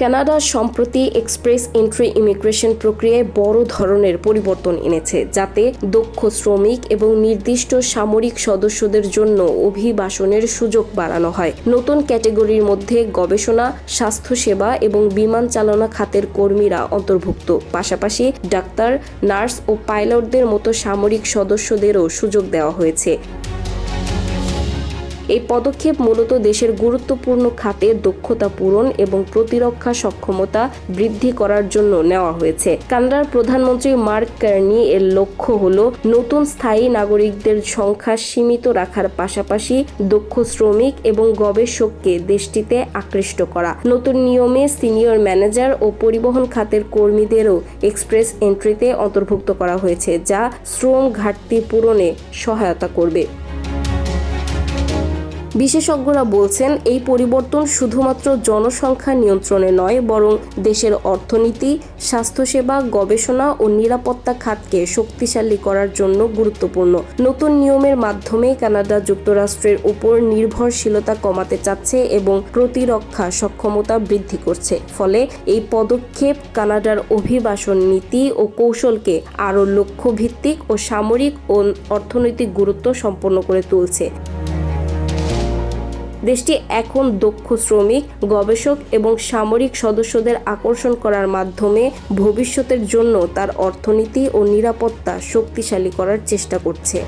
Canada সম্প্রতি express entry immigration প্রক্রিয়ায় বড় ধরনের পরিবর্তন এনেছে, যাতে দক্ষ শ্রমিক এবং নির্দিষ্ট সামরিক সদস্যদের জন্য অভিবাসনের সুযোগ বাড়ানো হয়। নতুন ক্যাটাগরির মধ্যে গবেষণা, স্বাস্থ্যসেবা এবং বিমান চালনা খাতের কর্মীরা অন্তর্ভুক্ত। পাশাপাশি ডাক্তার, নার্স ও পাইলটদের মতো সামরিক সদস্যদেরও সুযোগ দেওয়া হয়েছে। এই পদক্ষেপ মূলত দেশের গুরুত্বপূর্ণ খাতে দক্ষতা পূরণ এবং প্রতিরক্ষা সক্ষমতা বৃদ্ধি করার জন্য নেওয়া হয়েছে। কানাডার প্রধানমন্ত্রী মার্ক কার্নি এর লক্ষ্য হল নতুন স্থায়ী নাগরিকদের সংখ্যা সীমিত রাখার পাশাপাশি দক্ষ শ্রমিক এবং গবেষককে দেশটিতে আকৃষ্ট করা। নতুন নিয়মে সিনিয়র ম্যানেজার ও পরিবহন খাতের কর্মীদেরও এক্সপ্রেস এন্ট্রিতে অন্তর্ভুক্ত করা হয়েছে, যা শ্রম ঘাটতি পূরণে সহায়তা করবে। বিশেষজ্ঞরা বলছেন, এই পরিবর্তন শুধুমাত্র জনসংখ্যা নিয়ন্ত্রণে নয়, বরং দেশের অর্থনীতি, স্বাস্থ্যসেবা, গবেষণা ও নিরাপত্তা খাতকে শক্তিশালী করার জন্য গুরুত্বপূর্ণ। নতুন নিয়মের মাধ্যমে কানাডা যুক্তরাষ্ট্রের উপর নির্ভরশীলতা কমাতে চাচ্ছে এবং প্রতিরক্ষা সক্ষমতা বৃদ্ধি করছে। ফলে এই পদক্ষেপ কানাডার অভিবাসন নীতি ও কৌশলকে আরও লক্ষ্যভিত্তিক ও সামরিক ও অর্থনৈতিক গুরুত্ব সম্পন্ন করে তুলছে। দেশটি এখন দক্ষ শ্রমিক, গবেষক এবং সামরিক সদস্যদের আকর্ষণ করার মাধ্যমে ভবিষ্যতের জন্য তার অর্থনীতি ও নিরাপত্তা শক্তিশালী করার চেষ্টা করছে।